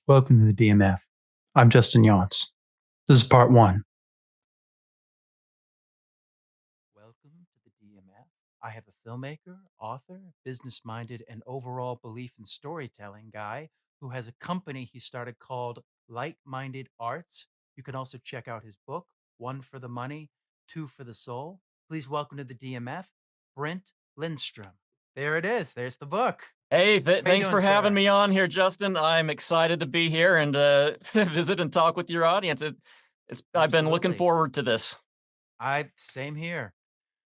Welcome to the DMF. I'm Justin Younts. This is part one. Welcome to the DMF. I have a filmmaker, author, business minded, and overall belief in storytelling guy who has a company he started called Light Minded Arts. You can also check out his book, One for the Money, Two for the Soul. Please welcome to the DMF, Brent Lindstrom. There it is. There's the book. Hey, How you thanks doing, for having sir? me on here, Justin. I'm excited to be here and visit and talk with your audience. I've been looking Absolutely. forward to this. I same here.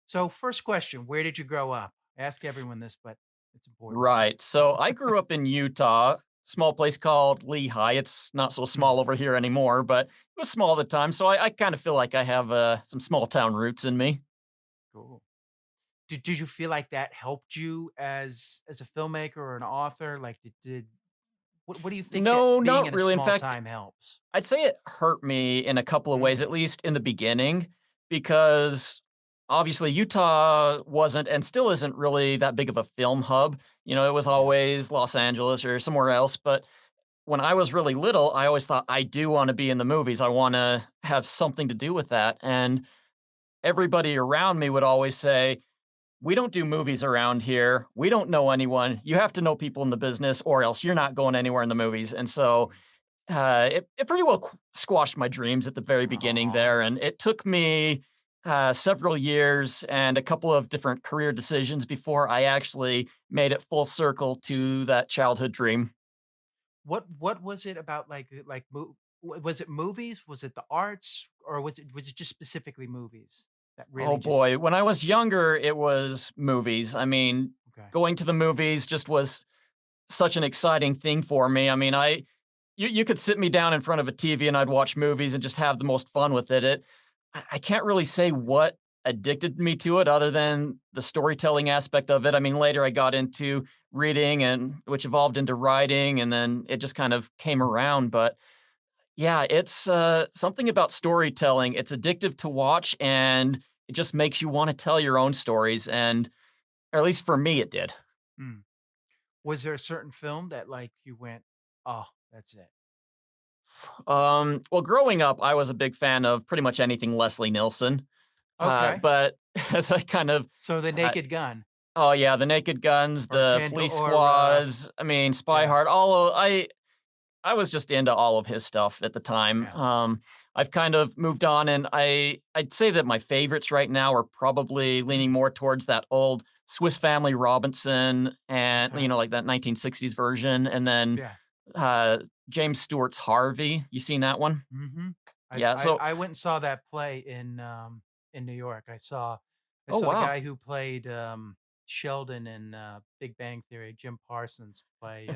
So, first question, where did you grow up? I ask everyone this, but it's important. Right. So I grew up in Utah, small place called Lehigh. It's not so Hmm, small over here anymore, but it was small at the time. So I kind of feel like I have some small town roots in me. cool. Did you feel like that helped you as a filmmaker or an author? Like, did what do you think that No, being not in a really. In small fact, time helps? I'd say it hurt me in a couple of ways, Mm, at least in the beginning, because obviously Utah wasn't and still isn't really that big of a film hub. It was yeah. always Los Angeles or somewhere else. But when I was really little, I always thought, I do want to be in the movies. I want to have something to do with that. And everybody around me would always say, we don't do movies around here. We don't know anyone. You have to know people in the business, or else you're not going anywhere in the movies. And so it pretty well squashed my dreams at the very beginning Aw. there, and it took me several years and a couple of different career decisions before I actually made it full circle to that childhood dream. What was it about was it movies? Was it the arts? Or was it just specifically movies that Oh really just boy, when I was younger, it was movies. I mean, okay. going to the movies just was such an exciting thing for me. I mean, you could sit me down in front of a TV and I'd watch movies and just have the most fun with it. I can't really say what addicted me to it other than the storytelling aspect of it. I mean, later I got into reading and which evolved into writing and then it just kind of came around. But yeah, it's something about storytelling. It's addictive to watch and it just makes you want to tell your own stories. And or at least for me, it did. Mm. Was there a certain film that like you went, oh, that's it? Well, growing up, I was a big fan of pretty much anything Leslie Nielsen. Okay. But as I kind of, So The uh, Naked Gun oh yeah, the Naked Guns, or the Candle Police or Squads. I mean, Spy yeah, Hard. I was just into all of his stuff at the time. yeah. I've kind of moved on, and I'd say that my favorites right now are probably Mhm. leaning more towards that old Swiss Family Robinson, and Okay. like that 1960s version, and then Yeah. uh, James Stewart's Harvey. You seen that one? Mhm. Yeah. So, I went and saw that play in New York. I oh saw the wow. guy who played Sheldon in Big Bang Theory, Jim Parsons play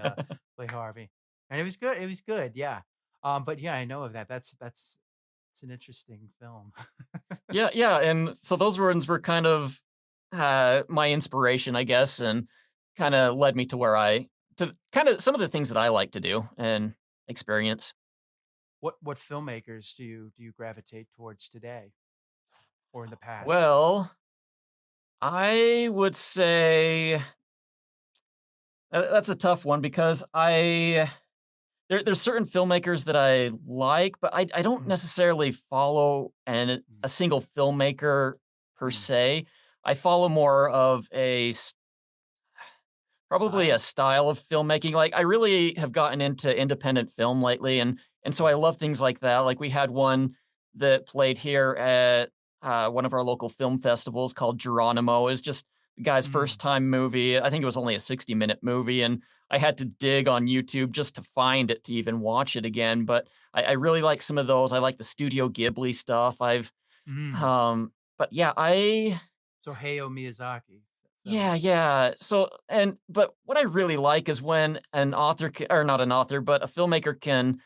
Harvey. And it was good. It was good. Yeah. But yeah, I know of that. That's it's an interesting film. Yeah, yeah, and so those ones were kind of, my inspiration, I guess, and kinda led me to where I to kinda some of the things that I like to do and experience. What filmmakers do you gravitate towards today or in the past? Well, I would say that's a tough one because there's certain filmmakers that I like, but I don't Mm, necessarily follow mm, a single filmmaker per mm. se. I follow more of probably a Style? style of filmmaking. Like, I really have gotten into independent film lately, and so I Yeah. love things like that. Like, we had one that played here at, one of our local film festivals called Geronimo. Is just the guy's Mm. first time movie. I think it was only a 60-minute movie, and I had to dig on YouTube just to find it to even watch it again, but I really like some of those. I like the Studio Ghibli stuff. Mm. But yeah, So Hayao Miyazaki yeah, films. yeah. But what I really like is when an author or not an author, but a filmmaker can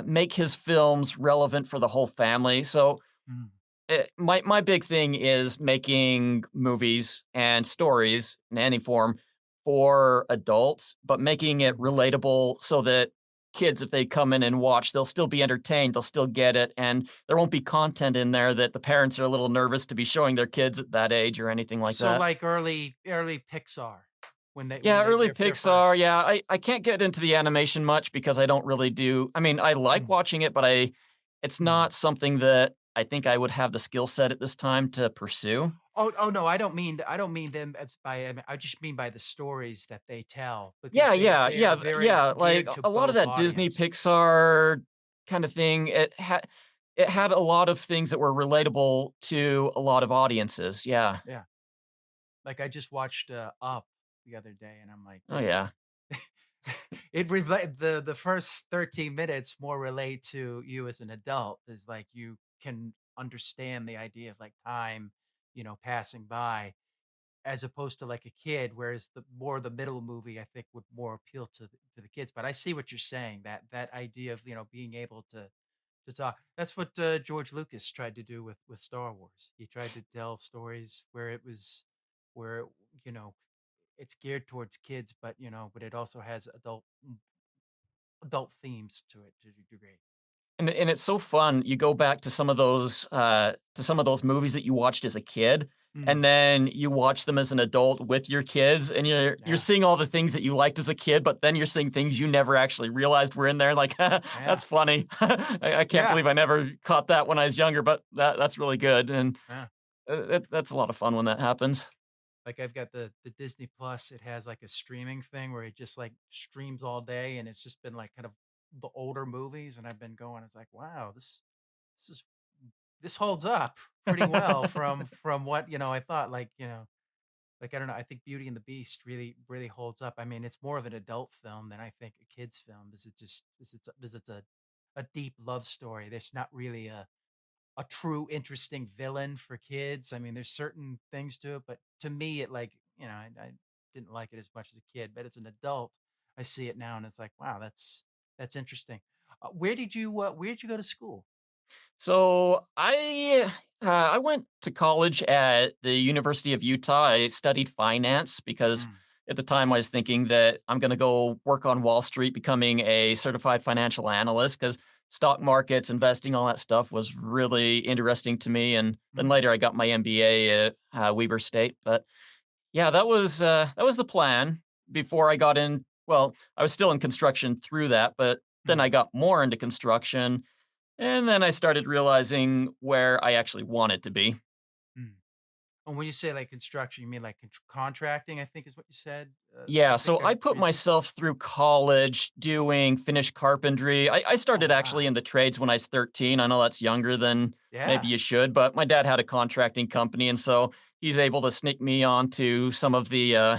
make his films relevant for the whole family. So Mm. my big thing is making movies and stories in any form for adults, but making it Mhm. relatable so that kids, if they come in and watch, they'll still be entertained, they'll still get it, and there won't be content in there that the parents are a little nervous to be showing their kids at that age or anything like So that. like early Pixar. when Yeah, early they're Pixar, first. yeah, I can't get into the animation much because I don't really do I mean, I like Mm, watching it, but I it's mm. not something that I think I would have the skill set at this time to pursue. Oh, no, I don't mean them as by I mean, I just mean by the stories that they tell because Yeah, yeah, they're yeah, very yeah, like, geared to a lot of both that Disney, audiences. Pixar kinda thing, it had a lot of things that were relatable to a lot of audiences, yeah. Yeah. Like, I just watched, Up the other day, and I'm like, Oh, this yeah. it relate the first 13 minutes more relate to you as an adult. Is like, you can understand the idea of, like, time, passing by, as opposed to, like, a kid, whereas the middle movie, I think, would more appeal to the kids, but I see what you're saying, that idea of, being able to talk. That's what, George Lucas tried to do with Star Wars. He tried to tell stories where, you know, it's geared towards kids, but it also has adult themes to it to a degree. And it's so fun. You go back to some of those movies that you watched as a kid, and Mm, then you watch them as an adult with your kids, and you're yeah, seeing all the things that you liked as a kid, but then you're seeing things you never actually realized were in there, like, yeah, "That's funny. I can't yeah, believe I never caught that when I was younger, but that's really good," and, yeah. that's a lot of fun when that happens. Like, I've got the Disney Plus, it has, like, a streaming thing where it just, like, streams all day, and it's just been, like, kind of the older movies, and I've been going, it's like, "Wow, this is this holds up pretty well from what, I thought, like, I don't know, I think Beauty and the Beast really holds up. I mean, it's more of an adult film than I think a kid's film. Is it just is it's a deep love story. There's not really a true interesting villain for kids. I mean, there's certain things to it, but to me, it like, I didn't like it as much as a kid, but as an adult, I see it now and it's like, wow, that's interesting. Where did you go to school? So I went to college at the University of Utah. I studied finance because Mm, at the time I was thinking that I'm going to go work on Wall Street, becoming a certified financial analyst because stock markets, investing, all that stuff was really interesting to me. And then mm, later I got my MBA at Weber State. But yeah, that was the plan before I got in. Well, I was still in construction through that, but then I mm, got more into construction and then I started realizing where I actually wanted to be. mm. And when you say like construction, you mean like contracting, I think is what you said. I Yeah, think so I I put briefly. myself through college doing finished carpentry. I Oh, started actually wow. in the trades when I was 13. I know that's younger than maybe Yeah. you should, but my dad had a contracting company, and so he's able to sneak me onto some of the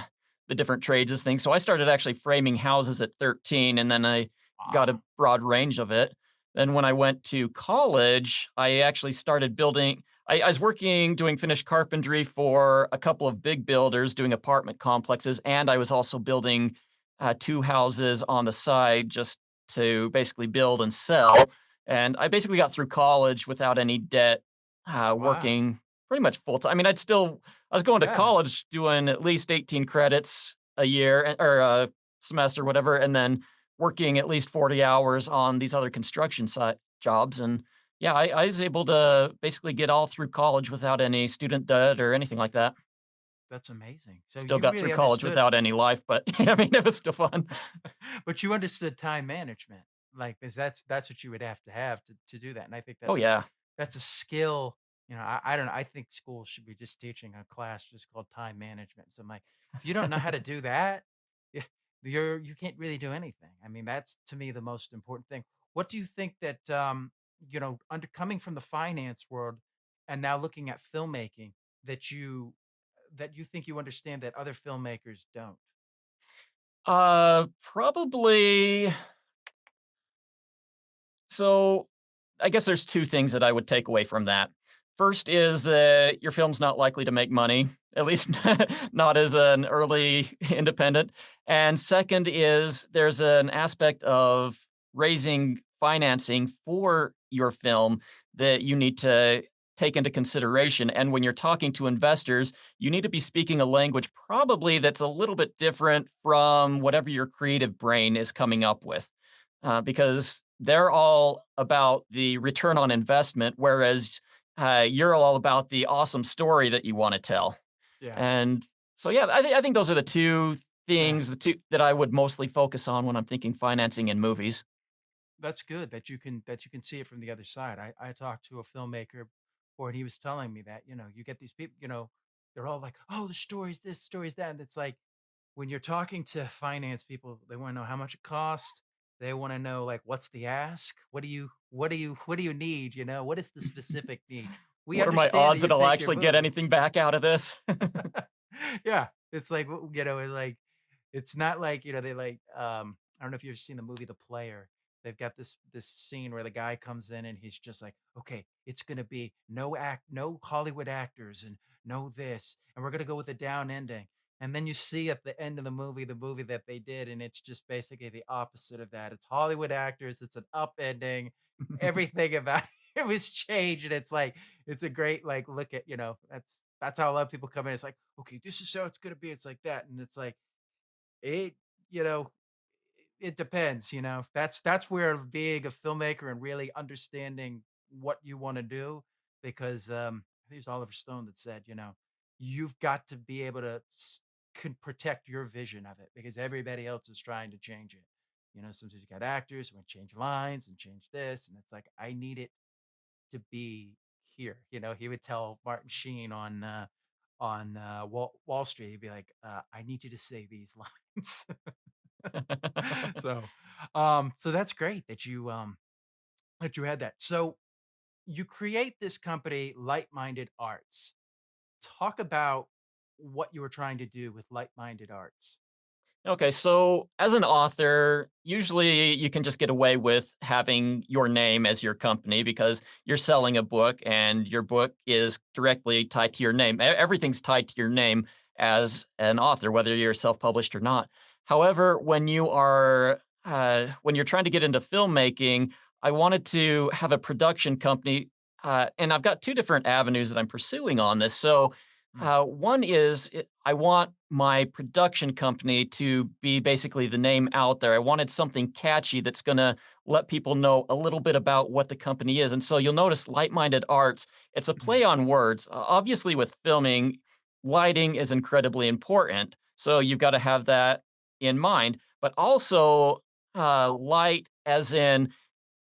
different trades as things. So I started actually framing houses at 13, and then I got Wow. a broad range of it. Then when I went to college, I actually started building I was working doing finished carpentry for a couple of big builders doing apartment complexes, and I was also building 2 houses on the side just to basically build and sell. And I basically got through college without any debt, Wow. working pretty much full time. I mean, I was going to Yeah. college doing at least 18 credits a year or a semester, whatever, and then working at least 40 hours on these other construction site jobs. And yeah, I was able to basically get all through college without any student debt or anything like that. That's amazing. So Still you got through really college understood. without any life, but I mean, it was still fun. But you understood time management, like, 'cause that's what you would have to do that, and I think Oh, yeah. that's a skill, I don't know, I think schools should be just teaching a class just called time management, so I'm like, if you don't know how to do that, yeah, you can't really do anything. I mean, that's to me the most important thing. What do you think that, under coming from the finance world and now looking at filmmaking that you think you understand that other filmmakers don't? Probably so I guess there's 2 things that I would take away from that. First is that your film's not likely to make money, at least Mm, not as an early independent. And second is there's an aspect of raising financing for your film that you need to take into consideration. And when you're talking to investors, you need to be speaking a language probably that's a little bit different from whatever your creative brain is coming up with because they're all about the return on investment, whereas you're all about the awesome story that you want to tell. yeah. And so, yeah, I think those are the two. Yeah. things, the 2 that I would mostly focus on when I'm thinking financing in movies. That's good that you can see it from the other side. I talked to a filmmaker before, and he was telling me that, you get these people, they're all like, "Oh, the story's this, story's that." And it's like when you're talking to finance people, they want to know how much it costs. They want to know like what's the ask? What do you need? What is the specific need? We What are my understand that odds you that I'll think your actually get movie. anything back out of this? Yeah, it's like, it's like it's not like, they like, I don't know if you've seen the movie The Player. They've got this scene where the guy comes in and he's just like, "Okay, it's gonna be no Hollywood actors and no this, and we're gonna go with a down ending." And then you see at the end of the movie that they did, and it's just basically the opposite of that. It's Hollywood actors, it's an up ending, everything about it was changed, and it's like it's a great, like, look at, that's how a lot of people come in. It's like, "Okay, this is how it's gonna be." It's like that, and it's like, it you know, it depends, That's where being a filmmaker and really understanding what you wanna do because, I think it's Oliver Stone that said, "You've got to be able to can protect your vision of it because everybody else is trying to change it." Sometimes you got actors who wanna change lines and change this, and it's like, "I need it to be here." He would tell Martin Sheen on Wall Street, he'd be like, "I need you to say these lines." So, so that's great that you had that. So you create this company, Like-Minded Arts. Talk about what you were trying to do with Like-Minded Arts. Okay, so as an author, usually you can just get away with having your name as your company because you're selling a book and your book is directly tied to your name. Everything's tied to your name as an author, whether you're self-published or not. However, when you're trying to get into filmmaking, I wanted to have a production company, and I've got 2 different avenues that I'm pursuing on this. So Mm, one is I want my production company to be basically the name out there. I wanted something catchy that's going to let people know a little bit about what the company is. And so you'll notice Light Minded Arts, it's a mm, play on words. Obviously, with filming, lighting is incredibly important. So you've got to have that in mind, but also light as in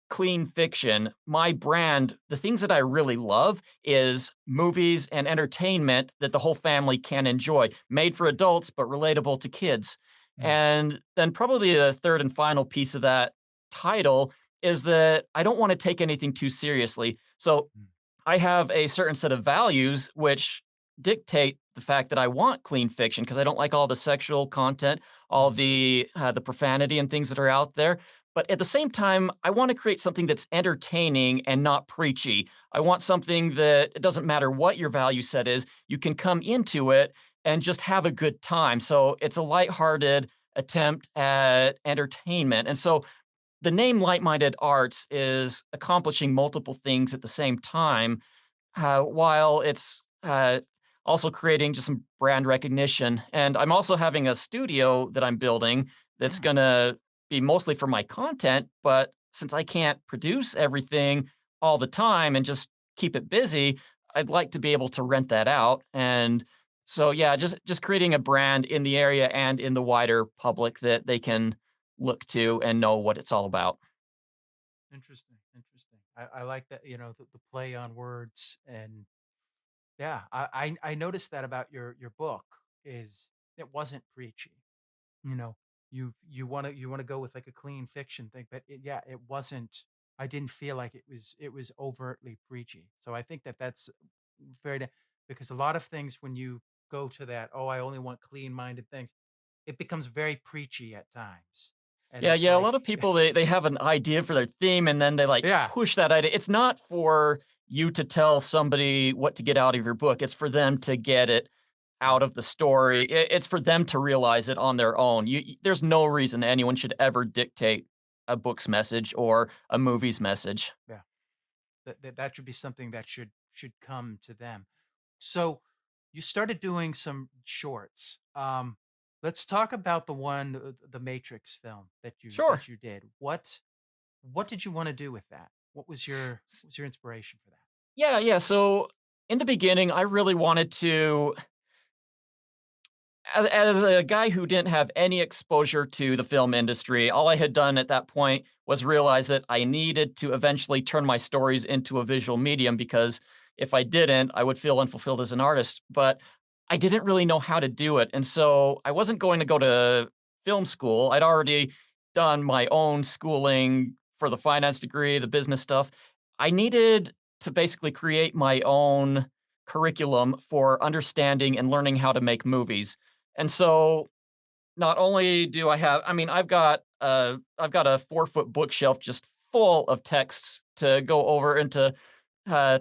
clean fiction, my brand, the things that I really love is movies and entertainment that the whole family can enjoy, made for adults but relatable to kids. mm, And then probably the third and final piece of that title is that I don't want to take anything too seriously. So mm, I have a certain set of values which dictate the fact that I want clean fiction because I don't like all the sexual content, all mm, the profanity and things that are out there. But at the same time, I want to create something that's entertaining and not preachy. I want something that it doesn't matter what your value set is, you can come into it and just have a good time. So it's a lighthearted attempt at entertainment. And so the name Light Minded Arts is accomplishing multiple things at the same time while it's also creating just some brand recognition. And I'm also having a studio that I'm building that's mm. going to be mostly for my content. But since I can't produce everything all the time and just keep it busy, I'd like to be able to rent that out. And so, yeah, just creating a brand in the area and in the wider public that they can look to and know what it's all about. Interesting, interesting. I like that, the play on words and yeah, I noticed that about your book is it wasn't preachy. You know, you wanna go with, like, a clean fiction thing, but yeah, it wasn't. I didn't feel like it was overtly preachy. So I think that that's very because a lot of things when you go to that, "Oh, I only want clean-minded things," it becomes very preachy at times, and Yeah, it's yeah, a like lot of people, they have an idea for their theme, and then they, like, yeah, push that idea. It's not for you to tell somebody what to get out of your book, it's for them to get it yeah, out of the story. It's for them to realize it on their own. There's no reason anyone should ever dictate a book's message or a movie's message. yeah. That should be something that should come to them. So you started doing some shorts. Let's talk about the Matrix film that you Sure. that you did. What did you want to do with that? What was your inspiration for that? Yeah, yeah, so in the beginning, I really wanted to as a guy who didn't have any exposure to the film industry, all I had done at that point was realize that I needed to eventually turn my stories into a visual medium because if I didn't, I would feel unfulfilled as an artist. But I didn't really know how to do it. And so I wasn't going to go to film school. I'd already done my own schooling for the finance degree, the business stuff. I needed to basically create my own curriculum for understanding and learning how to make movies. And so not only do I have I mean, I've got a 4-foot bookshelf just full of texts to go over and to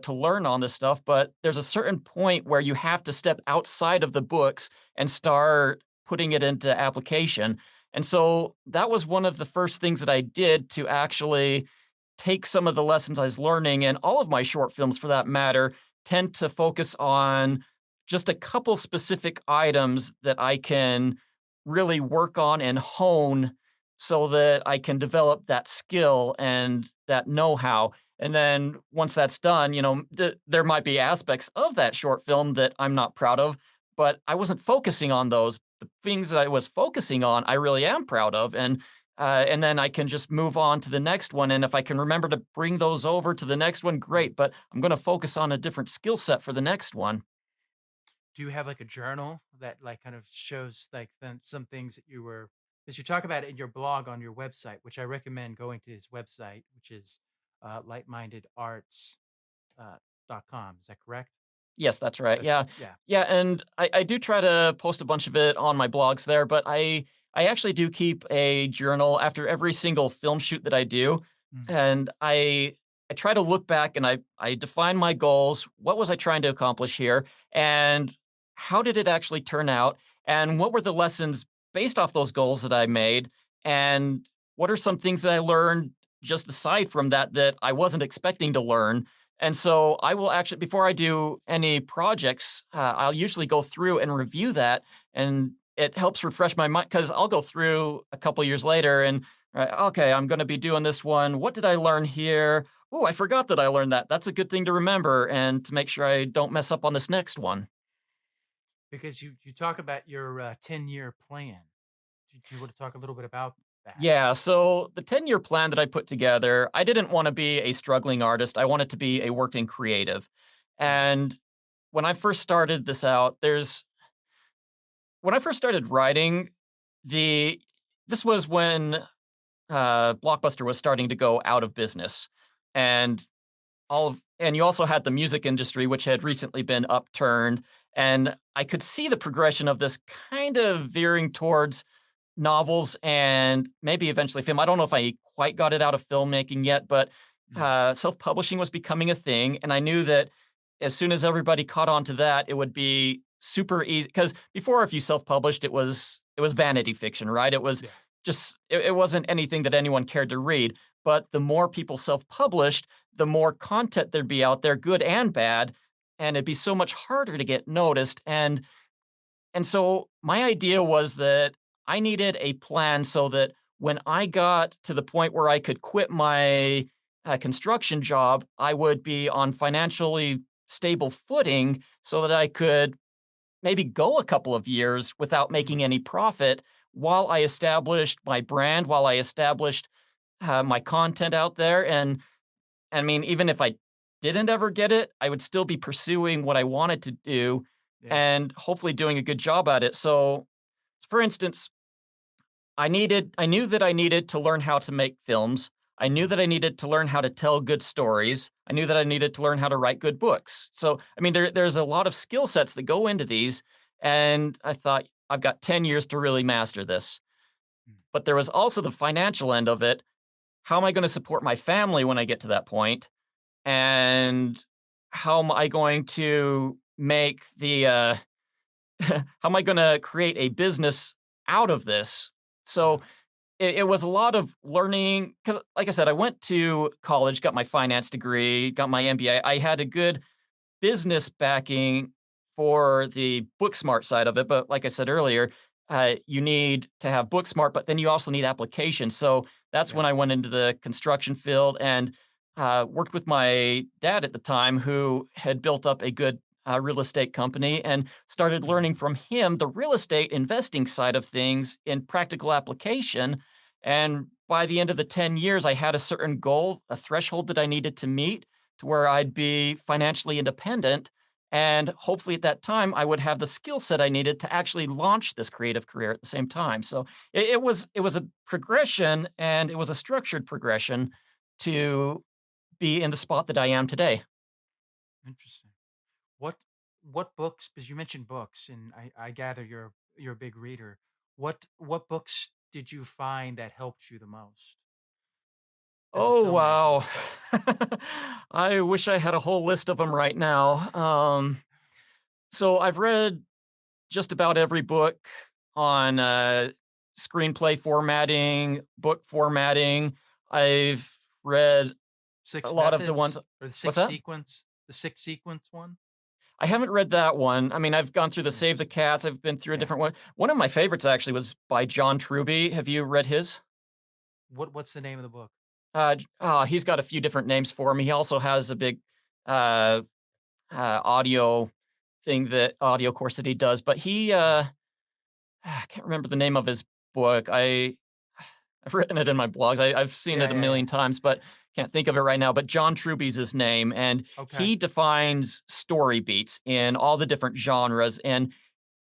learn on this stuff, but there's a certain point where you have to step outside of the books and start putting it into application. And so that was one of the first things that I did to actually take some of the lessons I was learning, and all of my short films for that matter tend to focus on just a couple specific items that I can really work on and hone so that I can develop that skill and that know-how. And then once that's done, there might be aspects of that short film that I'm not proud of, but I wasn't focusing on those. The things that I was focusing on, I really am proud of. And then I can just move on to the next one. And if I can remember to bring those over to the next one, Mm. great. But I'm going to focus on a different skill set for the next one. Do you have like a journal that like kind of shows like some things that you were, because you talk about it in your blog on your website, which I recommend going to his website, which is lightmindedarts .com. Is that correct? Yes, that's right. That's Yeah. yeah. Yeah, and I do try to post a bunch of it on my blogs there, but I actually do keep a journal after every single film shoot that I do, Mm. and I try to look back and I define my goals. What was I trying to accomplish here? And how did it actually turn out? And what were the lessons based off those goals that I made? And what are some things that I learned just aside from that that I wasn't expecting to learn? And so I will actually, before I do any projects, I'll usually go through and review that, and it helps refresh my mind because I'll go through a couple years later and right, okay, I'm going to be doing this one. What did I learn here? Oh, I forgot that I learned that. That's a good thing to remember and to make sure I don't mess up on this next one. Because you talk about your 10-year plan. Do you want to talk a little bit about that? Yeah, so the 10-year plan that I put together, I didn't want to be a struggling artist. I wanted to be a working creative. Mm. And when I first started this out, there's when I first started writing, the this was when Blockbuster was starting to go out of business, and and you also had the music industry, which had recently been upturned, and I could see the progression of this kind of veering towards novels and maybe eventually film. I don't know if I quite got it out of filmmaking yet, but Mm. self-publishing was becoming a thing, and I knew that as soon as everybody caught on to that, it would be super easy. Because before, if you self-published, it was vanity fiction, right? It was Yeah. just it wasn't anything that anyone cared to read. But the more people self-published, the more content there'd be out there, good and bad, and it'd be so much harder to get noticed. And so my idea was that I needed a plan so that when I got to the point where I could quit my construction job, I would be on financially stable footing so that I could maybe go a couple of years without Mm. making any profit while I established my brand, while I established my content out there. And I mean, even if I didn't ever get it, I would still be pursuing what I wanted to do Yeah. and hopefully doing a good job at it. So, for instance, I knew that I needed to learn how to make films. I knew Mm. that I needed to learn how to tell good stories. I knew that I needed to learn how to write good books. So, I mean, there's a lot of skill sets that go into these. And I thought, I've got 10 years to really master this. Mm. But there was also the financial end of it. How am I going to support my family when I get to that point? And how am I going to make how am I gonna create a business out of this? Yeah. So it was a lot of learning because, like I said, I went to college, got my finance degree, got my MBA. I had a good business backing for the book smart side of it. But like I said earlier, you need to have book smart, but then you also need application. So that's Yeah. when I went into the construction field and worked with my dad at the time, who had built up a good real estate company and started Mhm. learning from him the real estate investing side of things in practical application. And by the end of the 10 years, I had a certain goal, a threshold that I needed to meet to where I'd be financially independent. And hopefully at that time, I would have the skill set I needed to actually launch this creative career at the same time. So it was a progression, and it was a structured progression to be in the spot that I am today. Interesting. What what books, because you mentioned books, and I gather you're a big reader. What books did you find that helped you the most as a Oh, filmmaker? wow. I wish I had a whole list of them right now. So I've read just about every book on, screenplay formatting, book formatting. I've read S a Six lot of the ones. Methods or What's that? The Six Sequence one? I haven't read that one. I mean, I've gone through the Save the Interesting. Cats, I've been through a Yeah. different one. One of my favorites actually was by John Truby. Have you read his? What's the name of the book? He's got a few different names for him. He also has a big, uh, audio audio course that he does, but Mhm. I can't remember the name of his book. I've written it in my blogs. I've seen Yeah, it a yeah, yeah. million times, but can't think of it right now. But John Truby's his name, and Okay. he defines story beats in all the different genres. And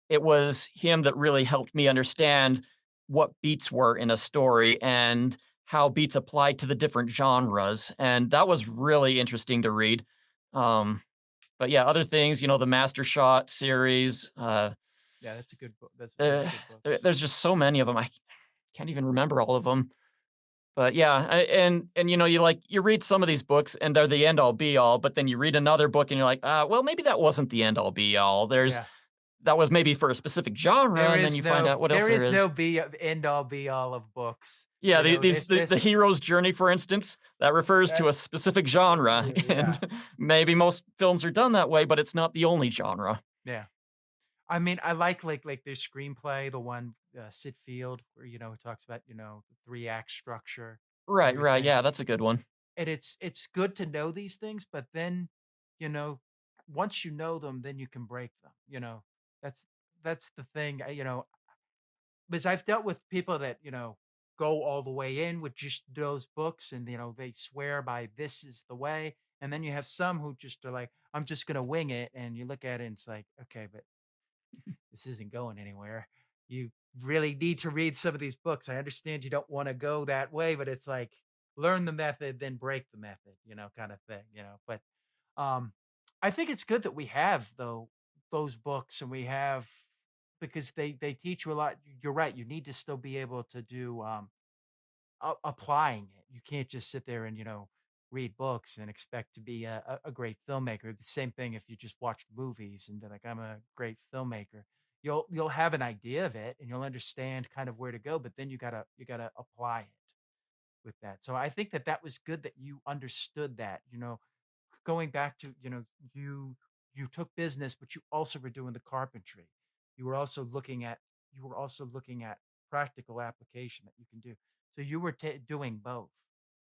it was him that really helped me understand what beats were in a story and how beats applied to the different genres. And that was really interesting to read. Um, but yeah, other things, the Master Shot series. Yeah, that's a good book. Those are Uh, good books. there's just so many of them. I can't even remember all of them. But yeah, and you read some of these books and they're the end all be all, but then you read another book and you're like, well, maybe that wasn't the end all be all. Yeah. That was maybe for a specific genre, and then you find out what else There there is is. no end all be all of books. Yeah, You know, the this hero's journey, for instance, that refers to a that's specific genre, yeah. and maybe most films are done that way, but it's not the only genre. Yeah. I mean, I like their screenplay, the one, Sid Field, where, it talks about, the 3 act structure, Right, right, everything. yeah, that's a good one. And it's good to know these things, but then, you know, once you know them, then you can break them. That's that's the thing, because I've dealt with people that, go all the way in with just those books and, they swear by this is the way. And then you have some who just are like, I'm just gonna wing it. And you look at it and it's like, okay, but this isn't going anywhere. You really need to read some of these books. I understand you don't want to go that way, but it's like learn the method, then break the method, kind of thing. But um I think it's good that we have those books and we have because they teach you a lot. You're right. You need to still be able to do applying it. You can't just sit there and, read books and expect to be a great filmmaker. The same thing if you just watch movies and be like, I'm a great filmmaker. You'll have an idea of it and you'll understand kind of where to go, but then you gotta apply it with that. So I think that was good that you understood that, going back to, you took business, but you also were doing the carpentry. You were also looking at you were also looking at practical application that you can do. So you were doing both.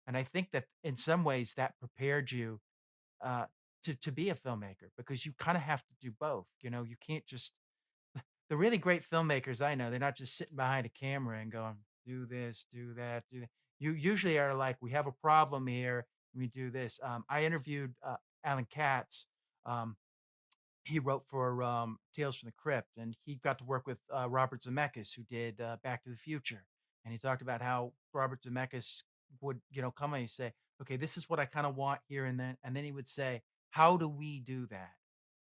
And I think that in some ways that prepared you uh, to be a filmmaker because you kind of have to do both. You can't just the really great filmmakers I know, they're not just sitting behind a camera and going, do this, do that, do that. You usually are like, we have a problem here. We do this. I interviewed Alan Katz. Um, he wrote for Tales from the Crypt, and he got to work with Robert Zemeckis, who did Back to the Future. And he talked about how Robert Zemeckis would, come and say, "Okay, this is what I kind of want here and then he would say, "How do we do that?"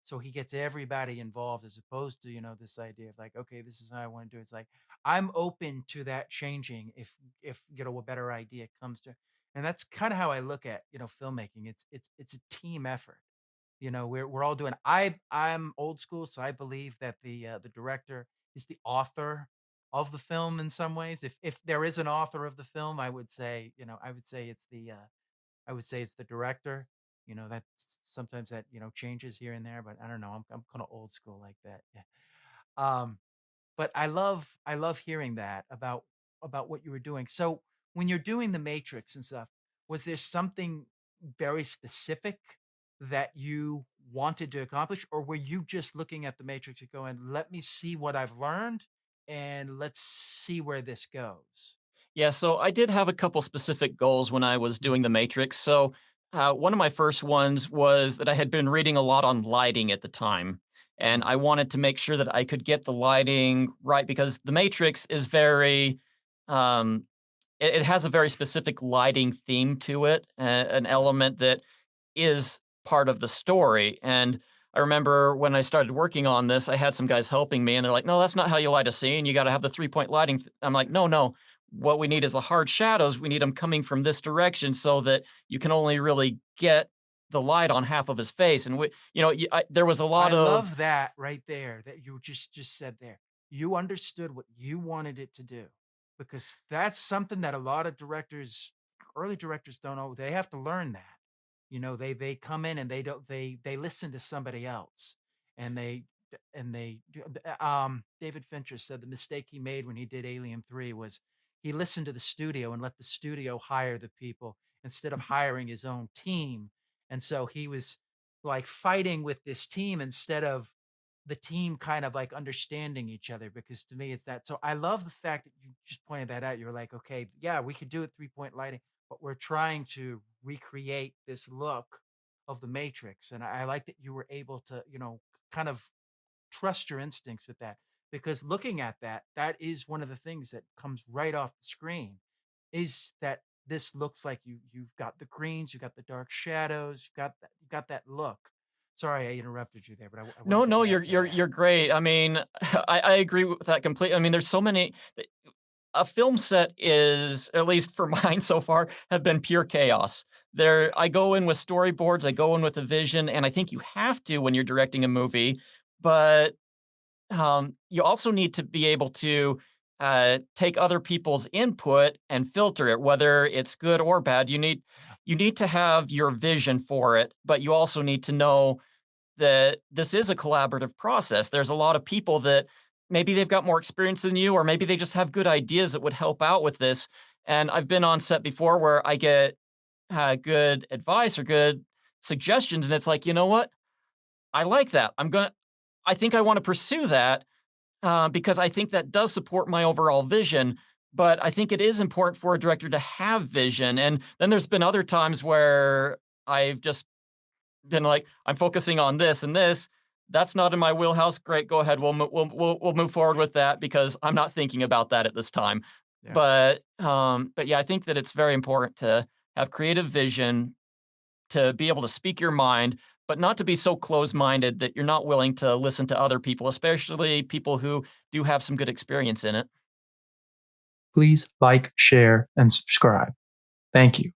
So he gets everybody involved as opposed to, this idea of like, okay, this is how I want to do it. It's like, I'm open to that changing if a better idea comes to. And that's kind of how I look at, filmmaking. It's a team effort. We're all doing I'm old school, so I believe that the director is the author of the film in some ways. If there is an author of the film, I would say it's the director. That's sometimes that, changes here and there, but I don't know. I'm kind of old school like that. Yeah. Um, but I love hearing that about what you were doing. So when you're doing the Matrix and stuff, was there something very specific that you wanted to accomplish, or were you just looking at the Matrix and going, "Let me see what I've learned, and let's see where this goes"? Yeah, so I did have a couple specific goals when I was Mm, doing The Matrix. So, one of my first ones was that I had been reading a lot on lighting at the time, and mhm, I wanted to make sure that I could get the lighting right because The Matrix is very, um, it has a very specific lighting theme to it, an yeah. element that is part of the story. And I remember when I started working on this, I had some guys helping me, and they're like, "No, that's not how you light a scene. You got to have the 3 point lighting." I'm like, "No, no. What we need is the hard shadows. We need them coming from this direction so that you can only really get the light on half of his face." And there was a I lot of love that right there that you just said there. You understood what you wanted it to do, because that's something that a lot of directors, early directors don't know. They have to learn that. They come in and they listen to somebody else, and they do. David Fincher said the mistake he made when he did Alien 3 was he listened to the studio and let the studio hire the people instead of hiring his own team. And so he was like fighting with this team instead of the team kind of like understanding each other, because to me it's that. So I love the fact that you just pointed that out. You're like, okay, yeah, we could do it 3 point lighting, but we're trying to recreate this look of the Matrix. And I like that you were able to, kind of trust your instincts with that, because looking at that, that is one of the things that comes right off the screen, is that this looks like you've got the greens, you've got the dark shadows, you got that look. Sorry, I interrupted you there, but I no, wanted to no, add to that. you're great. I mean, I agree with that completely. I mean, there's so many. A film set is, at least for mine so far, have been pure chaos. I go in with storyboards, I go in with a vision, and I think you have to when you're directing a movie. But you also need to be able to take other people's input and filter it, whether it's good or bad. Yeah. You need to have your vision for it, but you also need to know that this is a collaborative process. There's a lot of people that maybe they've got more experience than you, or maybe they just have good ideas that would help out with this. And I've been on set before where I get good advice or good suggestions, and it's like, you know what? I like that. I think I want to pursue that because I think that does support my overall vision. But I think it is important for a director to have vision. And then there's been other times where I've just been like, I'm focusing on this and this. That's not in my wheelhouse. Great, go ahead. We'll move forward with that because I'm not thinking about that at this time. Yeah. But yeah, I think that it's very important to have creative vision, to be able to speak your mind, but not to be so close-minded that you're not willing to listen to other people, especially people who do have some good experience in it. Please like, share, and subscribe. Thank you.